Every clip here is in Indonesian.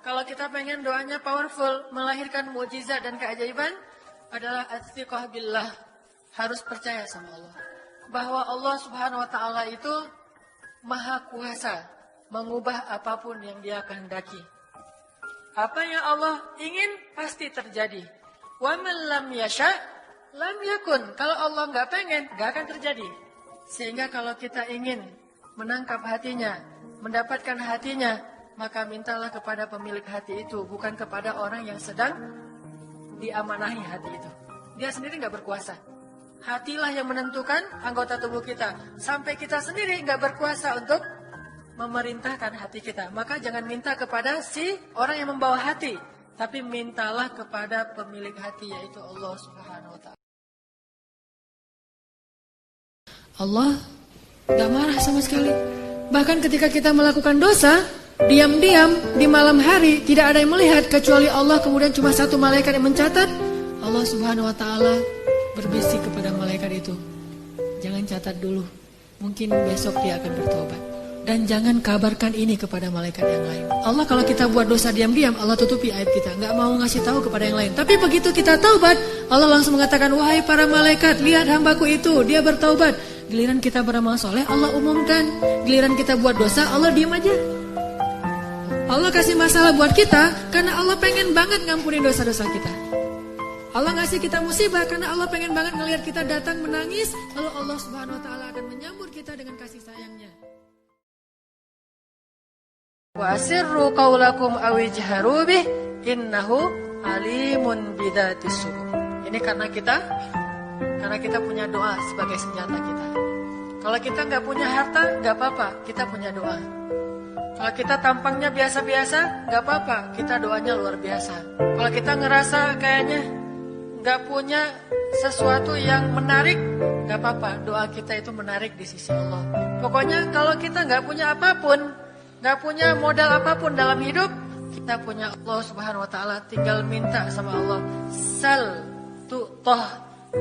Kalau kita pengen doanya powerful, melahirkan mukjizat dan keajaiban, adalah at-thiqah billah. Harus percaya sama Allah. Bahwa Allah subhanahu wa ta'ala itu maha kuasa mengubah apapun yang dia kehendaki. Apa yang Allah ingin pasti terjadi. Wa man lam yasha lam yakun. Kalau Allah nggak pengen, nggak akan terjadi. Sehingga kalau kita ingin menangkap hatinya, mendapatkan hatinya, maka mintalah kepada pemilik hati itu, bukan kepada orang yang sedang diamanahi hati itu. Dia sendiri nggak berkuasa. Hatilah yang menentukan anggota tubuh kita. Sampai kita sendiri nggak berkuasa untuk memerintahkan hati kita. Maka jangan minta kepada si orang yang membawa hati, tapi mintalah kepada pemilik hati, yaitu Allah subhanahu wa ta'ala. Allah gak marah sama sekali. Bahkan ketika kita melakukan dosa, diam-diam di malam hari, tidak ada yang melihat kecuali Allah, kemudian cuma satu malaikat yang mencatat. Allah subhanahu wa ta'ala berbisik kepada malaikat itu, jangan catat dulu, mungkin besok dia akan bertobat. Dan jangan kabarkan ini kepada malaikat yang lain. Allah kalau kita buat dosa diam-diam, Allah tutupi aib kita, gak mau ngasih tahu kepada yang lain. Tapi begitu kita taubat, Allah langsung mengatakan, wahai para malaikat, lihat hambaku itu, dia bertaubat. Giliran kita beramal soleh, Allah umumkan. Giliran kita buat dosa, Allah diam aja. Allah kasih masalah buat kita karena Allah pengen banget ngampunin dosa-dosa kita. Allah ngasih kita musibah karena Allah pengen banget ngelihat kita datang menangis, lalu Allah subhanahu wa ta'ala akan menyambut kita dengan kasih sayangnya. Wa asirru qaulakum aw ijharu bih innahu alimun bidzatis sudur. Ini karena kita punya doa sebagai senjata kita. Kalau kita nggak punya harta, nggak apa-apa, kita punya doa. Kalau kita tampangnya biasa-biasa, nggak apa-apa, kita doanya luar biasa. Kalau kita ngerasa kayaknya nggak punya sesuatu yang menarik, nggak apa-apa, doa kita itu menarik di sisi Allah. Pokoknya kalau kita nggak punya apapun, nggak punya modal apapun dalam hidup, kita punya Allah subhanahu wa ta'ala, tinggal minta sama Allah. Sal tu'toh,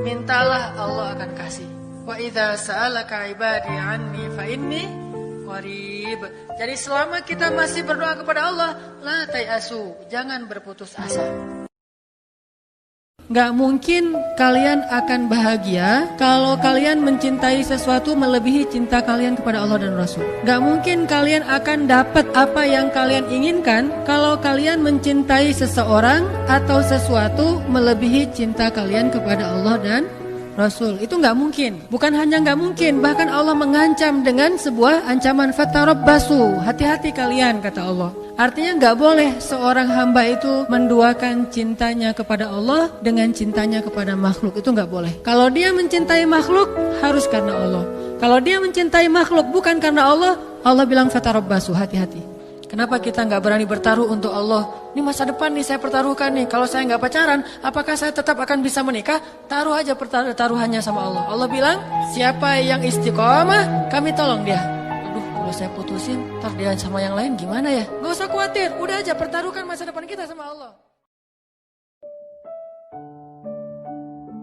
mintalah, Allah akan kasih. Wa idza sa'alaka ibadi anni fa inni qarib. Jadi selama kita masih berdoa kepada Allah, la tayasu, jangan berputus asa. Gak mungkin kalian akan bahagia kalau kalian mencintai sesuatu melebihi cinta kalian kepada Allah dan Rasul. Gak mungkin kalian akan dapat apa yang kalian inginkan kalau kalian mencintai seseorang atau sesuatu melebihi cinta kalian kepada Allah dan Rasul. Itu gak mungkin. Bukan hanya gak mungkin, bahkan Allah mengancam dengan sebuah ancaman, fatarabbasu, hati-hati kalian, kata Allah. Artinya gak boleh seorang hamba itu menduakan cintanya kepada Allah dengan cintanya kepada makhluk. Itu gak boleh. Kalau dia mencintai makhluk, harus karena Allah. Kalau dia mencintai makhluk bukan karena Allah, Allah bilang fatarabbasu, hati-hati. Kenapa kita gak berani bertaruh untuk Allah? Ini masa depan nih saya pertaruhkan nih. Kalau saya gak pacaran, apakah saya tetap akan bisa menikah? Taruh aja taruhannya sama Allah. Allah bilang, siapa yang istiqomah, kami tolong dia. Kalau saya putusin, ntar dia sama yang lain gimana ya? Gak usah khawatir, udah aja pertaruhkan masa depan kita sama Allah.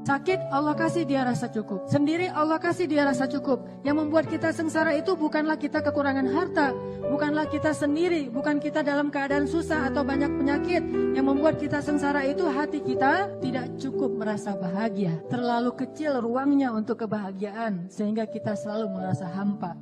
Sakit, Allah kasih dia rasa cukup. Sendiri, Allah kasih dia rasa cukup. Yang membuat kita sengsara itu bukanlah kita kekurangan harta, bukanlah kita sendiri, bukan kita dalam keadaan susah atau banyak penyakit. Yang membuat kita sengsara itu hati kita tidak cukup merasa bahagia. Terlalu kecil ruangnya untuk kebahagiaan, sehingga kita selalu merasa hampa.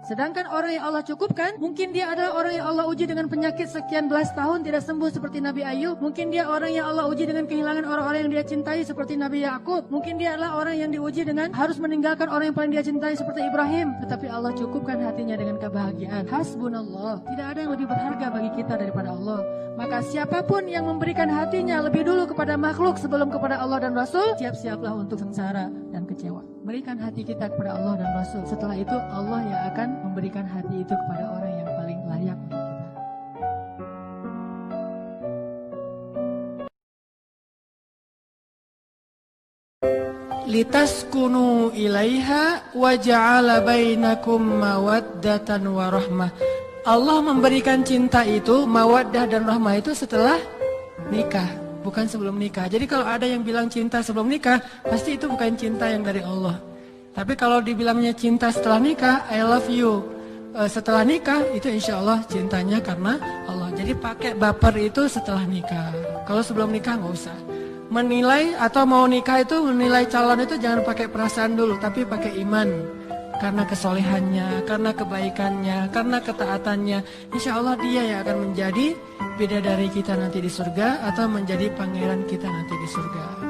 Sedangkan orang yang Allah cukupkan, mungkin dia adalah orang yang Allah uji dengan penyakit sekian belas tahun tidak sembuh seperti Nabi Ayub. Mungkin dia orang yang Allah uji dengan kehilangan orang-orang yang dia cintai seperti Nabi Yakub. Mungkin dia adalah orang yang diuji dengan harus meninggalkan orang yang paling dia cintai seperti Ibrahim. Tetapi Allah cukupkan hatinya dengan kebahagiaan. Hasbunallah. Tidak ada yang lebih berharga bagi kita daripada Allah. Maka siapapun yang memberikan hatinya lebih dulu kepada makhluk sebelum kepada Allah dan Rasul, siap-siaplah untuk sengsara dan kecewa. Berikan hati kita kepada Allah dan Rasul. Setelah itu Allah yang akan memberikan hati itu kepada orang yang paling layak untuk kita. Litaskunu ilaiha wa ja'ala bainakum mawaddatan wa rahmah. Allah memberikan cinta itu, mawaddah dan rahmah itu setelah nikah, bukan sebelum nikah. Jadi kalau ada yang bilang cinta sebelum nikah, pasti itu bukan cinta yang dari Allah. Tapi kalau dibilangnya cinta setelah nikah, I love you, setelah nikah itu insya Allah cintanya karena Allah. Jadi pakai baper itu setelah nikah. Kalau sebelum nikah nggak usah. Menilai atau mau nikah itu menilai calon itu jangan pakai perasaan dulu, tapi pakai iman. Karena kesolehannya, karena kebaikannya, karena ketaatannya, insya Allah dia yang akan menjadi bidadari kita nanti di surga atau menjadi pangeran kita nanti di surga.